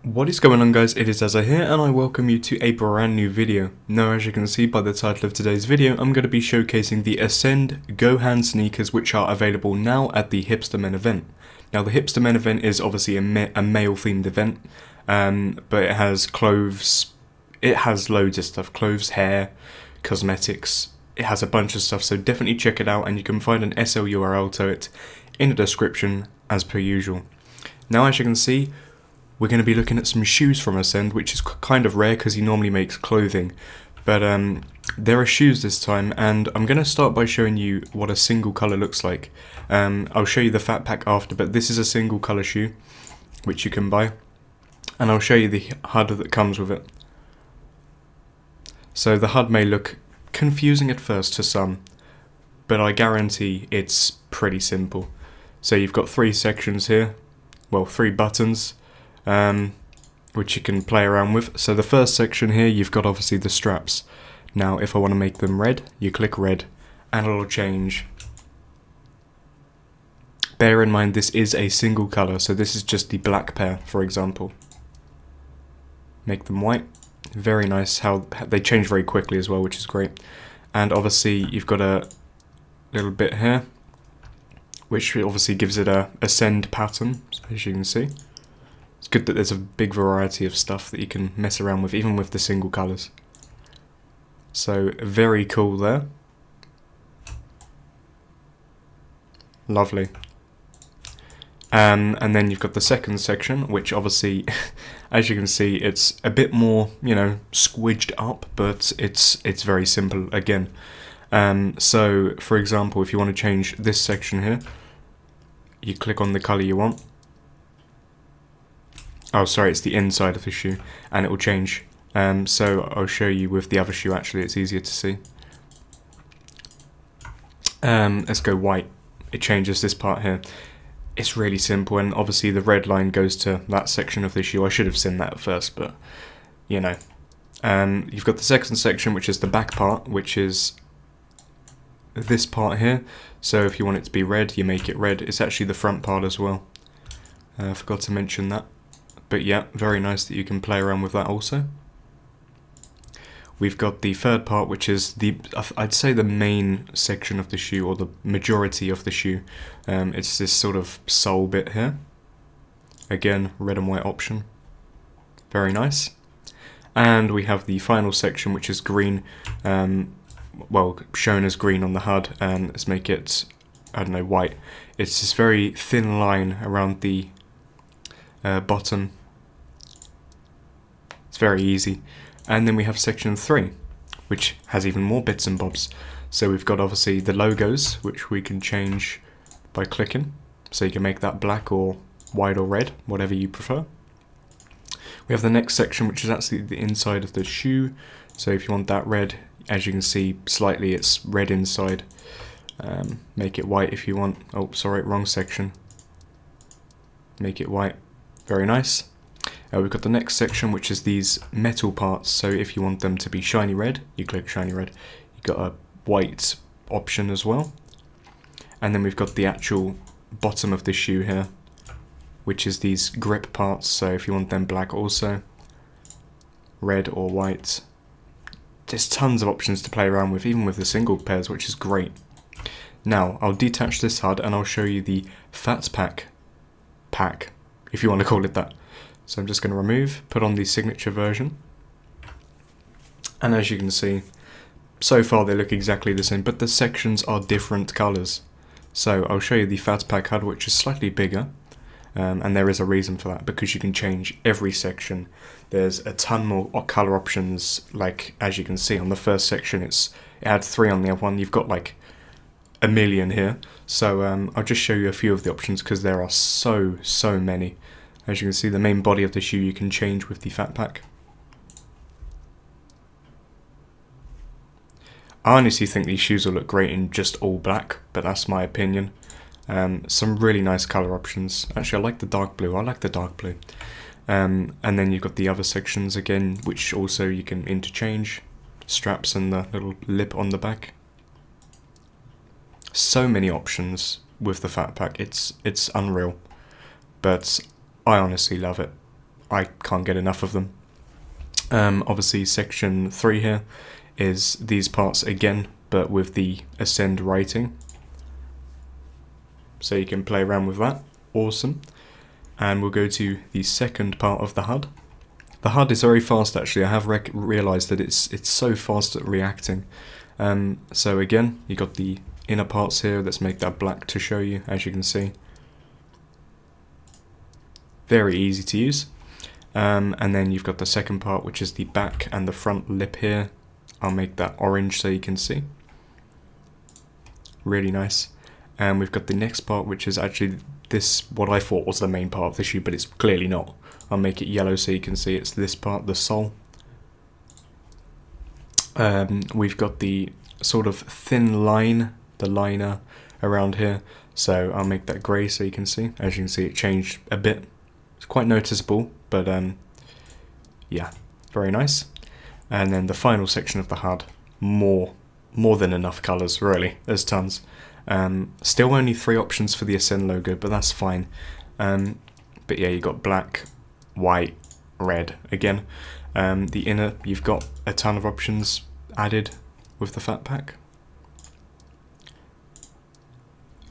What is going on, guys? It is Azza here and I welcome you to a brand new video. Now, as you can see by the title of today's video, I'm going to be showcasing the Ascend Gohan sneakers which are available now at the Hipster Men event. Now, the Hipster Men event is obviously a male themed event, but it has clothes, it has loads of stuff, clothes, hair, cosmetics, it has a bunch of stuff, so definitely check it out and you can find an SL URL to it in the description as per usual. Now, as you can see, we're going to be looking at some shoes from Ascend, which is kind of rare because he normally makes clothing. But there are shoes this time, and I'm going to start by showing you what a single colour looks like. I'll show you the fat pack after, but this is a single colour shoe, which you can buy. And I'll show you the HUD that comes with it. So the HUD may look confusing at first to some, but I guarantee it's pretty simple. So you've got three sections here, well, three buttons, which you can play around with. So the first section here, you've got obviously the straps. Now if I want to make them red, you click red and it'll change. Bear in mind this is a single colour, so this is just the black pair, for example. Make them white. Very nice how they change very quickly as well, which is great. And obviously you've got a little bit here, which obviously gives it a ascend pattern, as you can see. It's good that there's a big variety of stuff that you can mess around with, even with the single colours. So, very cool there. Lovely. And then you've got the second section, which obviously, as you can see, it's a bit more, squidged up, but it's very simple again. So, for example, if you want to change this section here, you click on the colour you want. Oh, sorry, it's the inside of the shoe, and it will change. So I'll show you with the other shoe, actually, it's easier to see. Let's go white. It changes this part here. It's really simple, and obviously the red line goes to that section of the shoe. I should have seen that at first, but, you've got the second section, which is the back part, which is this part here. So if you want it to be red, you make it red. It's actually the front part as well. I forgot to mention that. But yeah, very nice that you can play around with that also. We've got the third part, which is I'd say the main section of the shoe, or the majority of the shoe. It's this sort of sole bit here. Again, red and white option. Very nice. And we have the final section, which is green. Well, shown as green on the HUD. Let's make it, I don't know, white. It's this very thin line around the bottom. It's very easy. And then we have section 3, which has even more bits and bobs. So we've got obviously the logos, which we can change by clicking. So you can make that black or white or red, whatever you prefer. We have the next section, which is actually the inside of the shoe. So if you want that red, as you can see slightly, it's red inside. Make it white if you want. Oh, sorry, wrong section. Make it white. Very nice. We've got the next section, which is these metal parts. So if you want them to be shiny red, you click shiny red. You've got a white option as well. And then we've got the actual bottom of the shoe here, which is these grip parts. So if you want them black also, red or white. There's tons of options to play around with, even with the single pairs, which is great. Now, I'll detach this HUD and I'll show you the fat pack, if you want to call it that. So I'm just going to remove, put on the signature version. And as you can see, so far they look exactly the same, but the sections are different colours. So I'll show you the fat pack HUD, which is slightly bigger. And there is a reason for that, because you can change every section. There's a ton more colour options, like as you can see on the first section, it had 3 on the other one. You've got like a million here. So I'll just show you a few of the options, because there are so many. As you can see, the main body of the shoe you can change with the fat pack. I honestly think these shoes will look great in just all black, but that's my opinion. Some really nice colour options. Actually, I like the dark blue. And then you've got the other sections again, which also you can interchange. Straps and the little lip on the back. So many options with the fat pack. It's unreal. But I honestly love it. I can't get enough of them. Obviously section 3 here is these parts again, but with the ascend writing. So you can play around with that. Awesome. And we'll go to the second part of the HUD. The HUD is very fast actually. I have realised that it's so fast at reacting. So again, you got the inner parts here. Let's make that black to show you, as you can see. Very easy to use. And then you've got the second part, which is the back and the front lip here. I'll make that orange so you can see. Really nice. And we've got the next part, which is actually this, what I thought was the main part of the shoe, but it's clearly not. I'll make it yellow so you can see it's this part, the sole. We've got the sort of thin line, the liner around here. So I'll make that grey so you can see. As you can see, it changed a bit. It's quite noticeable, but yeah, very nice. And then the final section of the HUD, more than enough colours, really. There's tons. Still only 3 options for the Ascend logo, but that's fine. But yeah, you got black, white, red again. The inner, you've got a ton of options added with the fat pack.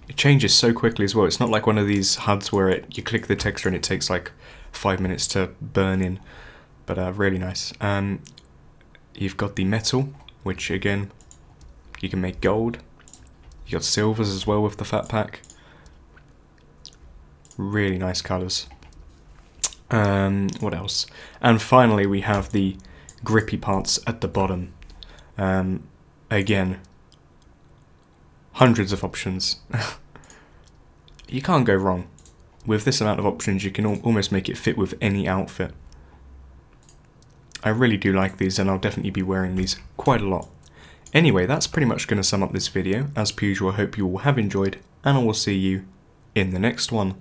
It changes so quickly as well. It's not like one of these HUDs where you click the texture and it takes like 5 minutes to burn in, but really nice. You've got the metal, which again, you can make gold. You got silvers as well with the fat pack. Really nice colours. What else? And finally we have the grippy parts at the bottom. Again, hundreds of options. You can't go wrong. With this amount of options you can almost make it fit with any outfit. I really do like these, and I'll definitely be wearing these quite a lot. Anyway, that's pretty much going to sum up this video. As per usual, I hope you all have enjoyed, and I will see you in the next one.